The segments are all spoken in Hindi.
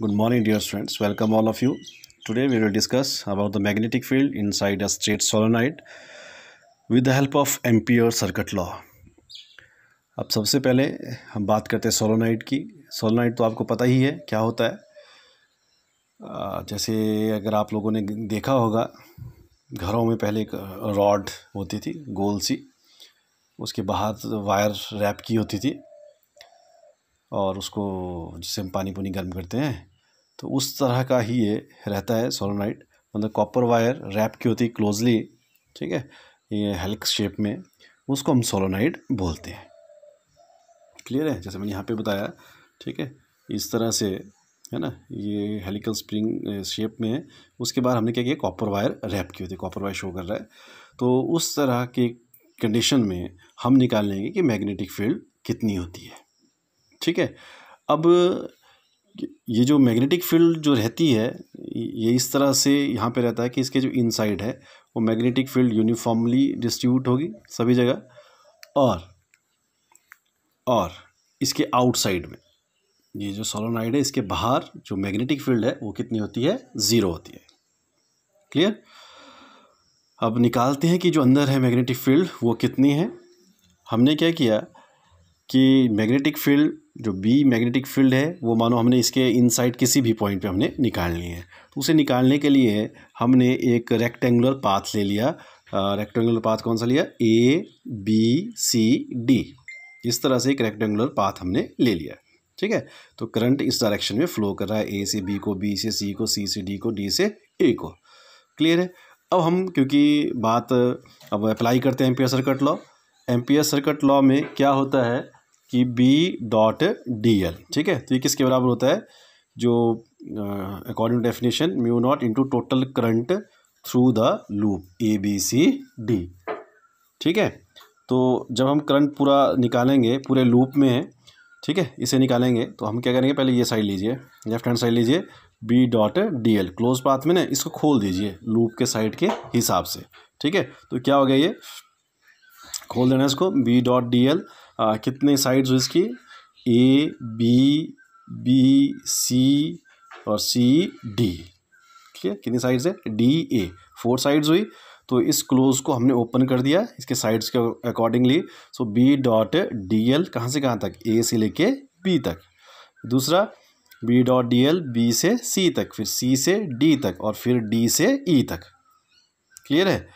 Good morning, dear students. Welcome all of you. Today we will discuss about the magnetic field inside a straight solenoid with the help of Ampere circuit law. अब सबसे पहले हम बात करते हैं सोलोनाइड की. सोलोनाइड तो आपको पता ही है क्या होता है. जैसे अगर आप लोगों ने देखा होगा, घरों में पहले एक रॉड होती थी गोल सी, उसके बाहर वायर रैप की होती थी और उसको जिससे हम पानी गर्म करते हैं, तो उस तरह का ही ये रहता है सोलोनाइड. मतलब कॉपर वायर रैप की होती है क्लोजली, ठीक है, ये हेलिक्स शेप में, उसको हम सोलोनाइड बोलते हैं. क्लियर है? जैसे मैंने यहाँ पे बताया, ठीक है, इस तरह से है ना, ये हेलिकल स्प्रिंग शेप में है. उसके बाद हमने क्या किया, कॉपर वायर रैप की होती है, कॉपर वायर शो कर रहा है. तो उस तरह के कंडीशन में हम निकाल लेंगे कि मैग्नेटिक फील्ड कितनी होती है. ठीक है. अब ये जो मैग्नेटिक फील्ड जो रहती है, ये इस तरह से यहाँ पे रहता है कि इसके जो इनसाइड है वो मैग्नेटिक फील्ड यूनिफॉर्मली डिस्ट्रीब्यूट होगी सभी जगह, और इसके आउटसाइड में, ये जो सोलोनाइड है इसके बाहर जो मैग्नेटिक फील्ड है वो कितनी होती है, ज़ीरो होती है. क्लियर? अब निकालते हैं कि जो अंदर है मैग्नेटिक फील्ड वो कितनी है. हमने क्या किया कि मैग्नेटिक फील्ड, जो बी मैग्नेटिक फील्ड है, वो मानो हमने इसके इनसाइड किसी भी पॉइंट पे हमने निकालनी है. तो उसे निकालने के लिए हमने एक रेक्टेंगुलर पाथ ले लिया. रेक्टेंगुलर पाथ कौन सा लिया? A B C D. इस तरह से एक रेक्टेंगुलर पाथ हमने ले लिया. ठीक है. तो करंट इस डायरेक्शन में फ्लो कर रहा है, ए से बी को, बी से सी को, सी से डी को, डी से ए को. क्लियर है? अब हम क्योंकि बात अब अप्लाई करते हैं ampere circuit law. Ampere circuit law में क्या होता है कि बी डॉट डी एल, ठीक है, तो ये किसके बराबर होता है, जो according to definition mu not into total current through the loop A B C D. ठीक है. तो जब हम करंट पूरा निकालेंगे पूरे लूप में, ठीक है, इसे निकालेंगे, तो हम क्या करेंगे, पहले ये साइड लीजिए, लेफ्ट हैंड साइड लीजिए, B dot D L close path में ना, इसको खोल दीजिए लूप के साइड के हिसाब से. ठीक है. तो क्या हो गया, ये खोल देना इसको, बी डॉट डी एल. कितने साइड्स हुई इसकी, ए बी सी और सी डी. ठीक है. कितनी साइड्स है, डी ए, 4 साइड्स हुई. तो इस क्लोज को हमने ओपन कर दिया इसके साइड्स के अकॉर्डिंगली. सो बी डॉट डी एल कहाँ से कहाँ तक, ए से लेके बी तक. दूसरा B dot D L B से सी तक, फिर सी से डी तक, और फिर डी से ई तक. क्लियर है?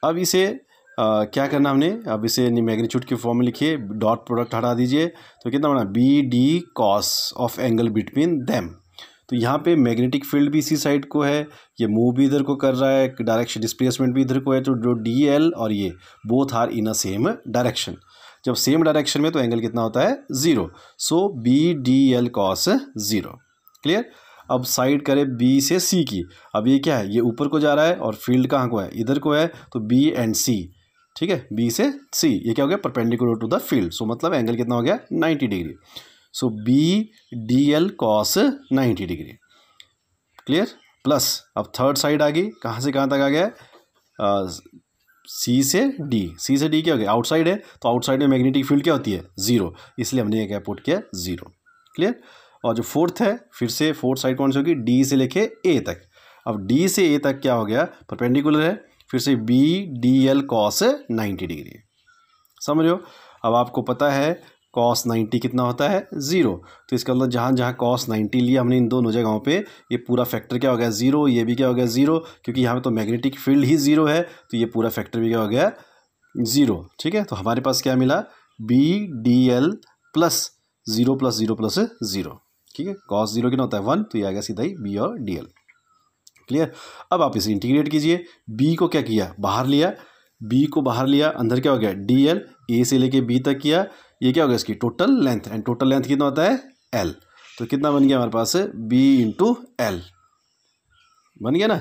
अब इसे क्या करना हमने, अब इसे मैग्नीट्यूड की फॉर्म में लिखिए, डॉट प्रोडक्ट हटा दीजिए, तो कितना बना, B D cos of angle between them. तो यहाँ पे मैग्नेटिक फील्ड भी इसी साइड को है, ये मूव भी इधर को कर रहा है, डायरेक्शन डिस्प्लेसमेंट भी इधर को है. तो जो डी एल और ये both are in a same direction. जब सेम डायरेक्शन में तो एंगल कितना होता है, zero. So B D L cos zero. Clear? अब साइड करें बी से सी की. अब ये क्या है, ये ऊपर को जा रहा है और फील्ड कहाँ को है, इधर को है. तो बी एंड सी, ठीक है, बी से सी, ये क्या हो गया, perpendicular to the field. So मतलब एंगल कितना हो गया, 90 degree. So B D L cos 90 degree. Clear? Plus अब थर्ड साइड आ गई, कहाँ से कहाँ तक आ गया, सी से डी. सी से डी क्या हो गया, आउटसाइड है, तो आउटसाइड में मैग्नेटिक फील्ड क्या होती है, ज़ीरो, इसलिए हमने ये क्या पुट किया, ज़ीरो. क्लियर? और जो फोर्थ है, फिर से फोर्थ साइड कौन सी होगी, डी से लेके ए तक. अब डी से ए तक क्या हो गया, परपेंडिकुलर है, फिर से B D L cos 90 degree. समझ लो? अब आपको पता है कॉस 90 कितना होता है, ज़ीरो. तो इसका मतलब जहाँ जहाँ कॉस 90 लिया हमने इन दोनों जगहों पे, ये पूरा फैक्टर क्या हो गया, ज़ीरो. ये भी क्या हो गया, ज़ीरो, क्योंकि यहाँ पे तो मैग्नेटिक फील्ड ही ज़ीरो है, तो ये पूरा फैक्टर भी क्या हो गया, ज़ीरो. ठीक है. तो हमारे पास क्या मिला, B D L plus zero plus zero plus zero. ठीक है. कॉस ज़ीरो कितना होता है, 1, तो ये आ गया सीधा ही बी और डी एल. क्लियर? अब आप इसे इंटीग्रेट कीजिए. बी को क्या किया, बाहर लिया, बी को बाहर लिया, अंदर क्या हो गया, डी एल, ए से लेके बी तक किया. ये क्या हो गया, इसकी total length, and total length कितना होता है, एल. तो कितना बन गया हमारे पास, बी इंटू एल बन गया ना.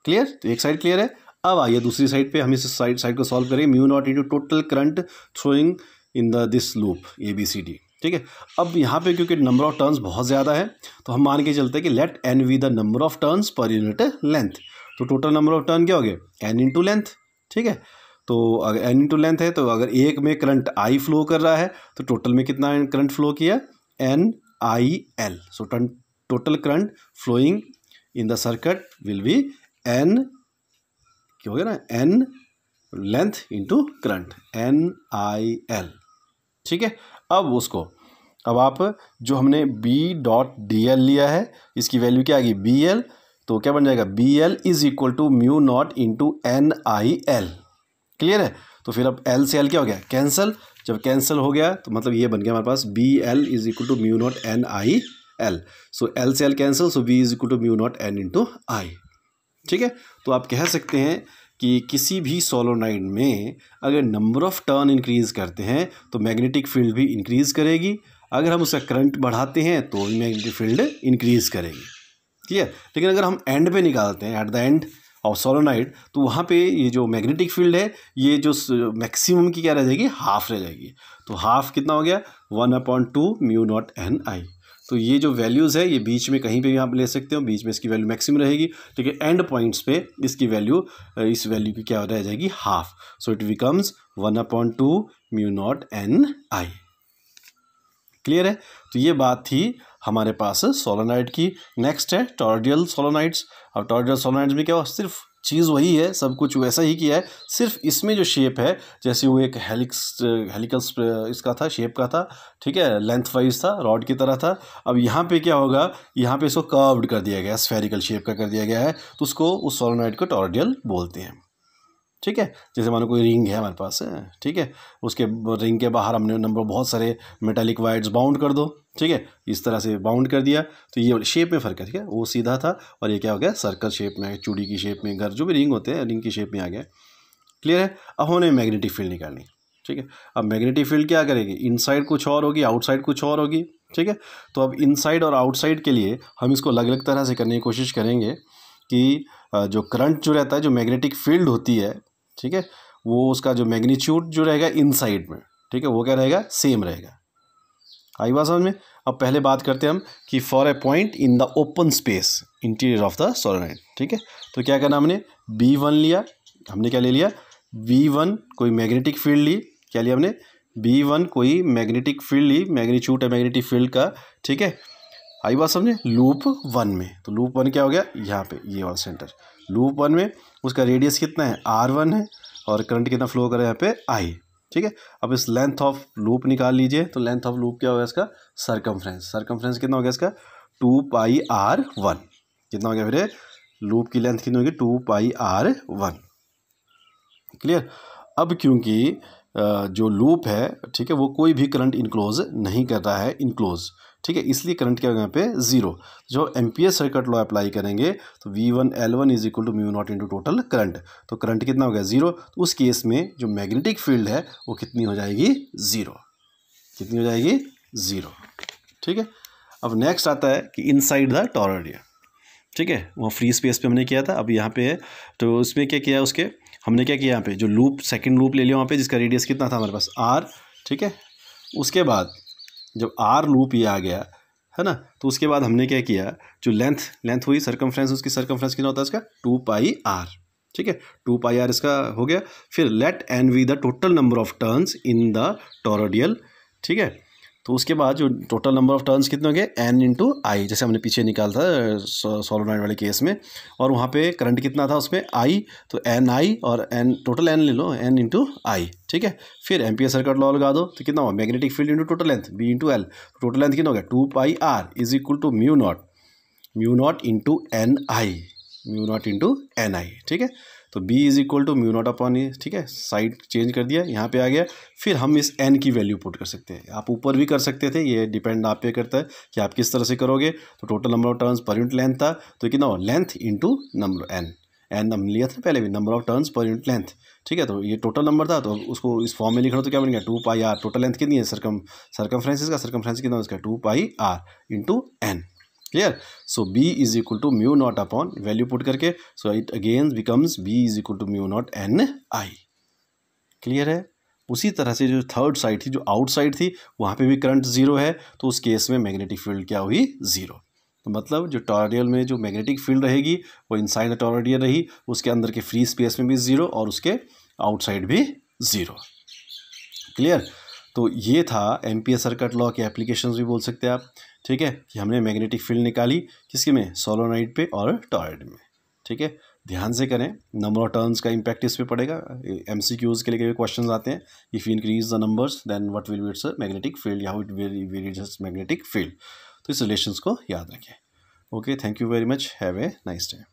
क्लियर? तो एक साइड क्लियर है. अब आइए दूसरी साइड पे हम इस साइड को सॉल्व करेंगे. Mu not into total current throwing in this loop A B C D. ठीक है. अब यहाँ पे क्योंकि नंबर ऑफ टर्न्स बहुत ज़्यादा है, तो हम मान के चलते हैं कि let N be the number of turns per unit length. तो टोटल नंबर ऑफ टर्न क्या हो गए, एन इंटू लेंथ. ठीक है. तो अगर एन इंटू लेंथ है, तो अगर एक में करंट आई फ्लो कर रहा है, तो टोटल में कितना करंट फ्लो किया, N I L. So total current flowing in the circuit will be N, क्या हो गया ना, N length into current, NIL। ठीक है, अब आप जो हमने B.dl लिया है, इसकी वैल्यू क्या आ गई BL, तो क्या बन जाएगा BL is equal to mu not into NIL। Clear है, तो फिर अब L से L क्या हो गया, कैंसिल। जब कैंसिल हो गया तो मतलब ये बन गया हमारे पास BL is equal to mu nought NIL। So L से L cancel, so B is equal to mu nought N into I। ठीक है, तो आप कह सकते हैं कि किसी भी सोलोनाइड में अगर नंबर ऑफ टर्न इंक्रीज करते हैं तो मैग्नेटिक फील्ड भी इंक्रीज करेगी, अगर हम उसका करंट बढ़ाते हैं तो भी मैग्नेटिक फील्ड इंक्रीज करेगी। ठीक है, लेकिन अगर हम एंड पे निकालते हैं, at the end of solenoid, तो वहाँ पे ये जो मैग्नेटिक फील्ड है ये जो मैक्सिमम की क्या रह जाएगी, हाफ रह जाएगी। तो हाफ कितना हो गया 1/2 म्यू नॉट NI। तो ये जो वैल्यूज़ है ये बीच में कहीं पे भी आप ले सकते हो, बीच में इसकी वैल्यू मैक्सिमम रहेगी, लेकिन एंड पॉइंट्स पे इसकी वैल्यू, इस वैल्यू की क्या रह जाएगी, half. So it becomes 1/2 mu naught NI। Clear है, तो ये बात थी हमारे पास सोलोनाइड की। नेक्स्ट है टॉरॉयडल सोलोनाइड्स। अब टॉरॉयडल सोलोनाइड्स में क्या हो, सिर्फ चीज़ वही है, सब कुछ वैसा ही किया है, सिर्फ इसमें जो शेप है, जैसे वो एक हेलिकल्स इसका था, शेप का था, ठीक है, लेंथ वाइज था, रॉड की तरह था। अब यहाँ पे क्या होगा, यहाँ पे इसको कर्व्ड कर दिया गया है, स्फेरिकल शेप का कर दिया गया है, तो उसको, उस सोलोनाइड को टॉरॉयडल बोलते हैं। ठीक है, जैसे मानो कोई रिंग है हमारे पास है, ठीक है, उसके रिंग के बाहर हमने नंबर बहुत सारे मेटालिक वायर्स बाउंड कर दो, ठीक है, इस तरह से बाउंड कर दिया, तो ये शेप में फ़र्क है। ठीक है, वो सीधा था और ये क्या हो गया, सर्कल शेप में, चूड़ी की शेप में, घर जो भी रिंग होते हैं रिंग की शेप में आ गया। क्लियर है, अब हमने मैग्नेटिक फील्ड निकालनी। ठीक है, अब मैग्नेटिक फील्ड क्या करेगी, इनसाइड कुछ और होगी, आउटसाइड कुछ और होगी। ठीक है, तो अब इनसाइड और आउटसाइड के लिए हम इसको अलग अलग तरह से करने की कोशिश करेंगे कि जो करंट जो रहता है, जो मैग्नेटिक फील्ड होती है, ठीक है, वो उसका जो मैग्नीट्यूड जो रहेगा इनसाइड में, ठीक है, वो क्या रहेगा, सेम रहेगा। आई बात समझ में। अब पहले बात करते हैं हम कि for a point in the open space interior of the solenoid. ठीक है, तो क्या करना, हमने B1 लिया, हमने क्या ले लिया, B1 कोई मैग्नेटिक फील्ड ली, क्या लिया हमने, B1 कोई मैग्नेटिक फील्ड ली, मैग्नीट्यूड है मैग्नेटिक फील्ड का। ठीक है, आई बात समझे, लूप 1 में, तो लूप 1 क्या हो गया, यहाँ पे ये वाला सेंटर, लूप 1 में उसका रेडियस कितना है, R1 है, और करंट कितना फ्लो कर रहा है यहाँ पे, I। ठीक है, अब इस लेंथ ऑफ लूप निकाल लीजिए, तो लेंथ ऑफ लूप क्या होगा इसका, सरकमफ्रेंस कितना हो गया इसका, 2πr1। कितना हो गया फिर, लूप की लेंथ कितनी होगी, 2πr1। क्लियर। अब क्योंकि जो लूप है, ठीक है, वो कोई भी करंट इनक्लोज नहीं कर रहा है, इनक्लोज, ठीक है, इसलिए करंट क्या होगा यहाँ पे, जीरो। जो एम्पियर सर्किट लॉ अप्लाई करेंगे तो V1L1 is equal to mu not into total current, तो करंट कितना हो गया, जीरो। तो उस केस में जो मैग्नेटिक फील्ड है वो कितनी हो जाएगी, जीरो। कितनी हो जाएगी, जीरो। ठीक है, अब नेक्स्ट आता है कि इनसाइड द टॉरॉयड। ठीक है, वो फ्री स्पेस पे हमने किया था, अब यहाँ पे है, तो उसमें क्या किया, उसके हमने क्या किया, यहाँ पे जो लूप, सेकंड लूप ले लिया वहाँ पे, जिसका रेडियस कितना था हमारे पास, R। ठीक है, उसके जब R लूप ये आ गया है ना, तो उसके बाद हमने क्या किया, जो लेंथ हुई सरकमफ्रेंस, उसकी सरकमफ्रेंस कितना होता है इसका, 2πr। ठीक है, 2πr इसका हो गया। फिर let N be the total number of turns in the toroid. ठीक है, तो उसके बाद जो टोटल नंबर ऑफ टर्न्स कितने हो गए, N इंटू आई, जैसे हमने पीछे निकाला था सोलोनाइड वाले केस में, और वहाँ पे करंट कितना था उसमें, I, तो NI और N, टोटल N ले लो, N इंटू आई। ठीक है, फिर एम्पियर सर्किट लॉ लगा दो, तो कितना हुआ, magnetic field into total length, B into L, total length कितना हो गया, 2πr is equal to mu not into NI। ठीक है, तो B is equal to mu naught upon A. ठीक है, साइड चेंज कर दिया, यहाँ पे आ गया। फिर हम इस N की वैल्यू पुट कर सकते हैं, आप ऊपर भी कर सकते थे, ये डिपेंड आप पे करता है कि आप किस तरह से करोगे। तो total number of turns per unit length था, तो कितना हो, लेंथ इंटू नंबर N हम लिया था पहले भी, number of turns per unit length. ठीक है, तो ये टोटल नंबर था, तो उसको इस फॉर्म में लिखना, तो क्या बन गया, 2πr। टोटल लेंथ कितनी है, सरकमफ्रेंस का, सरकमफ्रेंस कितना है उसका, 2πr into N। Clear. So B is equal to mu naught upon, value put करके, so it again becomes B is equal to mu naught NI। Clear है। उसी तरह से जो थर्ड साइड थी, जो आउटसाइड थी, वहाँ पे भी करंट जीरो है, तो उस केस में मैग्नेटिक फील्ड क्या हुई, जीरो। तो मतलब जो टॉरॉयड में जो मैग्नेटिक फील्ड रहेगी वो इनसाइड द टॉरॉयड रही, उसके अंदर के फ्री स्पेस में भी जीरो और उसके आउटसाइड भी जीरो। क्लियर। तो ये था एम्पियर सर्किट लॉ के एप्लीकेशंस भी बोल सकते हैं आप। ठीक है, कि हमने मैग्नेटिक फील्ड निकाली किसके में, सोलोनॉइड पे और टॉरॉइड में। ठीक है, ध्यान से करें, नंबर ऑफ टर्न्स का इम्पैक्ट इस पे पड़ेगा। MCQs के लिए क्वेश्चन आते हैं, if you increase the numbers then what will be its magnetic field, how it varies magnetic field. तो इस रिलेशंस को याद रखें। Okay, thank you very much, have a nice day.